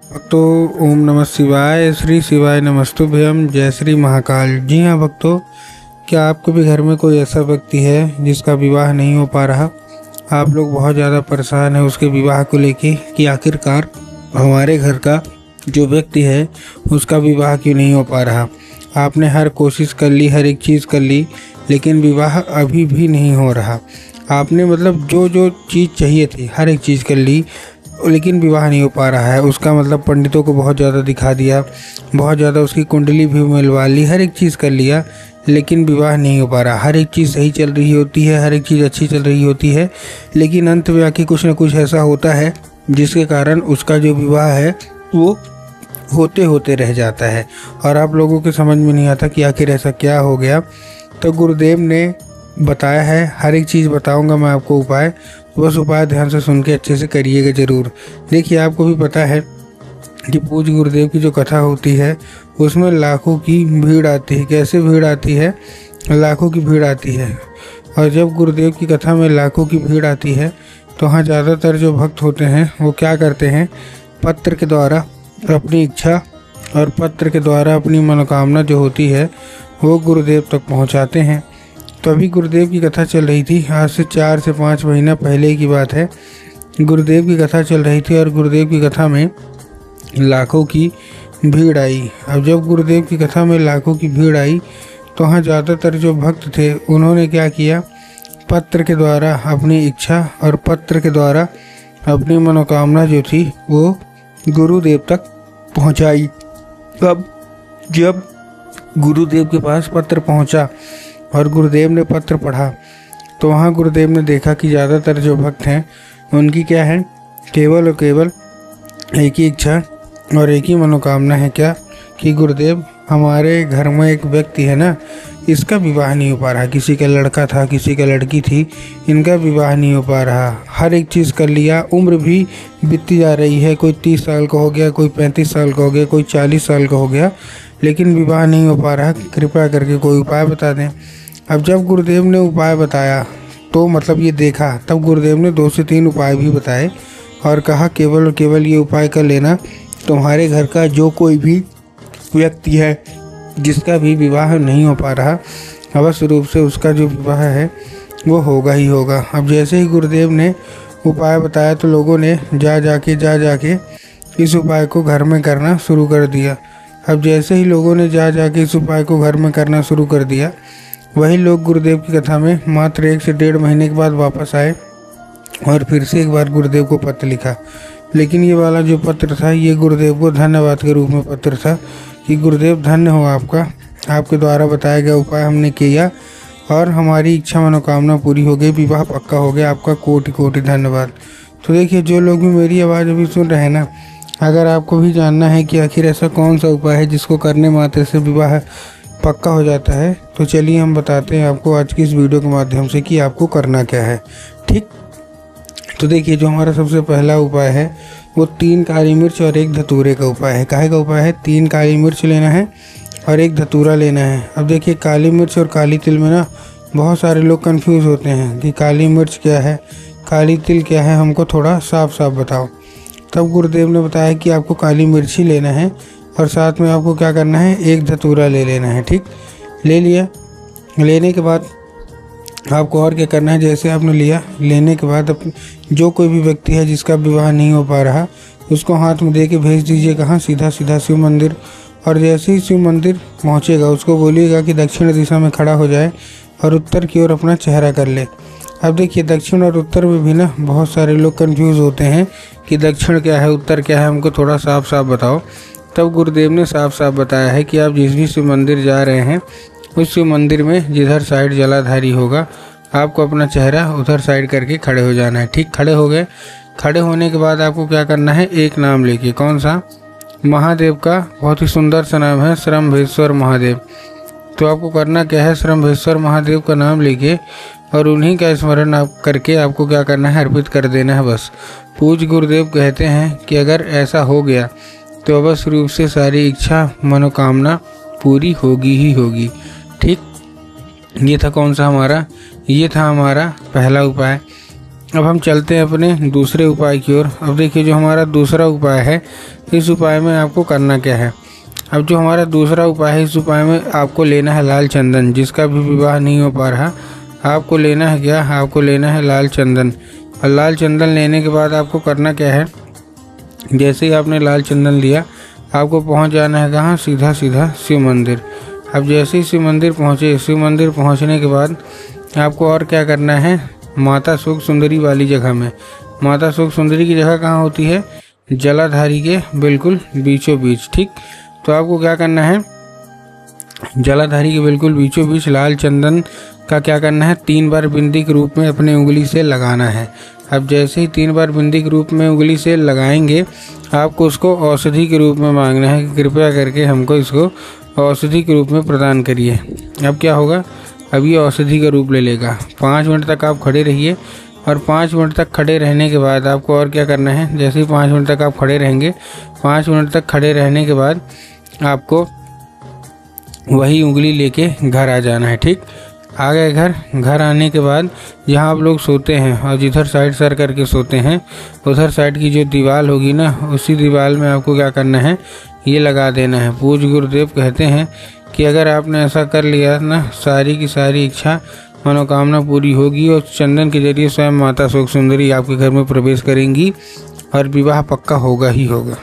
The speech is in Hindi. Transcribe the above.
भक्तों, ओम नमः शिवाय, श्री शिवाय नमस्तुभ्यम, जय श्री महाकाल। जी हाँ भक्तों, क्या आपके भी घर में कोई ऐसा व्यक्ति है जिसका विवाह नहीं हो पा रहा? आप लोग बहुत ज़्यादा परेशान हैं उसके विवाह को लेके कि आखिरकार हमारे घर का जो व्यक्ति है उसका विवाह क्यों नहीं हो पा रहा। आपने हर कोशिश कर ली, हर एक चीज़ कर ली, लेकिन विवाह अभी भी नहीं हो रहा। आपने मतलब जो जो चीज़ चाहिए थी हर एक चीज़ कर ली, लेकिन विवाह नहीं हो पा रहा है। उसका मतलब पंडितों को बहुत ज़्यादा दिखा दिया, बहुत ज़्यादा उसकी कुंडली भी मिलवा ली, हर एक चीज़ कर लिया, लेकिन विवाह नहीं हो पा रहा। हर एक चीज़ सही चल रही होती है, हर एक चीज़ अच्छी चल रही होती है, लेकिन अंत में आके कुछ ना कुछ ऐसा होता है जिसके कारण उसका जो विवाह है वो होते होते रह जाता है। और आप लोगों के समझ में नहीं आता कि आखिर ऐसा क्या हो गया। तो गुरुदेव ने बताया है, हर एक चीज़ बताऊंगा मैं आपको उपाय, बस उपाय ध्यान से सुन के अच्छे से करिएगा ज़रूर। देखिए, आपको भी पता है कि पूज्य गुरुदेव की जो कथा होती है उसमें लाखों की भीड़ आती है। कैसे भीड़ आती है? लाखों की भीड़ आती है। और जब गुरुदेव की कथा में लाखों की भीड़ आती है तो वहाँ ज़्यादातर जो भक्त होते हैं वो क्या करते हैं, पत्र के द्वारा अपनी इच्छा और पत्र के द्वारा अपनी मनोकामना जो होती है वो गुरुदेव तक पहुँचाते हैं। तो अभी गुरुदेव की कथा चल रही थी, आज से 4 से 5 महीना पहले की बात है। गुरुदेव की कथा चल रही थी और गुरुदेव की कथा में लाखों की भीड़ आई। अब जब गुरुदेव की कथा में लाखों की भीड़ आई तो वहाँ ज़्यादातर जो भक्त थे उन्होंने क्या किया, पत्र के द्वारा अपनी इच्छा और पत्र के द्वारा अपनी मनोकामना जो थी वो गुरुदेव तक पहुँचाई। अब जब गुरुदेव के पास पत्र पहुँचा और गुरुदेव ने पत्र पढ़ा तो वहाँ गुरुदेव ने देखा कि ज़्यादातर जो भक्त हैं उनकी क्या है, केवल और केवल एक ही इच्छा और एक ही मनोकामना है। क्या कि गुरुदेव, हमारे घर में एक व्यक्ति है ना, इसका विवाह नहीं हो पा रहा। किसी का लड़का था, किसी का लड़की थी, इनका विवाह नहीं हो पा रहा। हर एक चीज़ कर लिया, उम्र भी बीतती जा रही है। कोई 30 साल का हो गया, कोई 35 साल का हो गया, कोई 40 साल का हो गया, लेकिन विवाह नहीं हो पा रहा। कृपया करके कोई उपाय बता दें। अब जब गुरुदेव ने उपाय बताया तो मतलब ये देखा, तब गुरुदेव ने 2 से 3 उपाय भी बताए और कहा केवल और केवल ये उपाय कर लेना, तुम्हारे घर का जो कोई भी व्यक्ति है जिसका भी विवाह नहीं हो पा रहा, अवश्य रूप से उसका जो विवाह है वो होगा ही होगा। अब जैसे ही गुरुदेव ने उपाय बताया तो लोगों ने जा जाके इस उपाय को घर में करना शुरू कर दिया। अब जैसे ही लोगों ने जा जाके इस उपाय को घर में करना शुरू कर दिया, वही लोग गुरुदेव की कथा में मात्र 1 से 1.5 महीने के बाद वापस आए और फिर से एक बार गुरुदेव को पत्र लिखा। लेकिन ये वाला जो पत्र था ये गुरुदेव को धन्यवाद के रूप में पत्र था कि गुरुदेव धन्य हो आपका, आपके द्वारा बताया गया उपाय हमने किया और हमारी इच्छा मनोकामना पूरी हो गई, विवाह पक्का हो गया, आपका कोटि कोटि धन्यवाद। तो देखिए, जो लोग भी मेरी आवाज़ अभी सुन रहे हैं ना, अगर आपको भी जानना है कि आखिर ऐसा कौन सा उपाय है जिसको करने मात्र से विवाह पक्का हो जाता है, तो चलिए हम बताते हैं आपको आज की इस वीडियो के माध्यम से कि आपको करना क्या है। ठीक, तो देखिए, जो हमारा सबसे पहला उपाय है वो 3 काली मिर्च और 1 धतूरे का उपाय है। काहे का उपाय है? 3 काली मिर्च लेना है और 1 धतूरा लेना है। अब देखिए, काली मिर्च और काली तिल में ना बहुत सारे लोग कंफ्यूज होते हैं कि काली मिर्च क्या है, काली तिल क्या है, हमको थोड़ा साफ साफ बताओ। तब गुरुदेव ने बताया कि आपको काली मिर्च ही लेना है और साथ में आपको क्या करना है, 1 धतूरा ले लेना है। ठीक, ले लिया। लेने के बाद आपको और क्या करना है, जैसे आपने लिया, लेने के बाद जो कोई भी व्यक्ति है जिसका विवाह नहीं हो पा रहा उसको हाथ में दे के भेज दीजिए कहाँ, सीधा सीधा शिव मंदिर। और जैसे ही शिव मंदिर पहुँचेगा उसको बोलिएगा कि दक्षिण दिशा में खड़ा हो जाए और उत्तर की ओर अपना चेहरा कर ले। अब देखिए, दक्षिण और उत्तर में भी ना बहुत सारे लोग कन्फ्यूज़ होते हैं कि दक्षिण क्या है, उत्तर क्या है, हमको थोड़ा साफ साफ बताओ। तब गुरुदेव ने साफ साफ बताया है कि आप जिस भी शिव मंदिर जा रहे हैं उस शिव मंदिर में जिधर साइड जलाधारी होगा आपको अपना चेहरा उधर साइड करके खड़े हो जाना है। ठीक, खड़े हो गए। खड़े होने के बाद आपको क्या करना है, एक नाम लेके, कौन सा, महादेव का बहुत ही सुंदर सा नाम है, श्रम्भेश्वर महादेव। तो आपको करना क्या है, श्रम्भेश्वर महादेव का नाम लेके और उन्हीं का स्मरण आप करके आपको क्या करना है, अर्पित कर देना है बस। पूज्य गुरुदेव कहते हैं कि अगर ऐसा हो गया तो अवश्य रूप से सारी इच्छा मनोकामना पूरी होगी ही होगी। ठीक, ये था कौन सा हमारा, ये था हमारा पहला उपाय। अब हम चलते हैं अपने दूसरे उपाय की ओर। अब देखिए जो हमारा दूसरा उपाय है, इस उपाय में आपको करना क्या है। अब जो हमारा दूसरा उपाय है, इस उपाय में आपको लेना है लाल चंदन। जिसका भी विवाह नहीं हो पा रहा, आपको लेना है क्या, आपको लेना है लाल चंदन। और लाल चंदन लेने के बाद आपको करना क्या है, जैसे ही आपने लाल चंदन लिया, आपको पहुंच जाना है कहाँ, सीधा सीधा शिव मंदिर। अब जैसे ही शिव मंदिर पहुँचे, शिव मंदिर पहुँचने के बाद आपको और क्या करना है, माता सुख सुंदरी वाली जगह में। माता सुख सुंदरी की जगह कहाँ होती है, जलाधारी के बिल्कुल बीचों बीच। ठीक, तो आपको क्या करना है, जलाधारी के बिल्कुल बीचों बीच लाल चंदन का क्या करना है, 3 बार बिंदी के रूप में अपने उंगली से लगाना है। अब जैसे ही 3 बार बिंदी के रूप में उंगली से लगाएंगे, आपको उसको औषधि के रूप में मांगना है कि कृपया करके हमको इसको औषधि के रूप में प्रदान करिए। अब क्या होगा, अब ये औषधि का रूप ले लेगा। 5 मिनट तक आप खड़े रहिए, और 5 मिनट तक खड़े रहने के बाद आपको और क्या करना है, जैसे ही 5 मिनट तक आप खड़े रहेंगे, 5 मिनट तक खड़े रहने के बाद आपको वही उंगली लेके घर आ जाना है। ठीक, आ गए घर आने के बाद जहाँ आप लोग सोते हैं और जिधर साइड सर करके सोते हैं, उधर साइड की जो दीवार होगी ना, उसी दीवार में आपको क्या करना है, ये लगा देना है। पूज्य गुरुदेव कहते हैं कि अगर आपने ऐसा कर लिया ना, सारी की सारी इच्छा मनोकामना पूरी होगी, और चंदन के जरिए स्वयं माता सुख सुंदरी आपके घर में प्रवेश करेंगी और विवाह पक्का होगा ही होगा।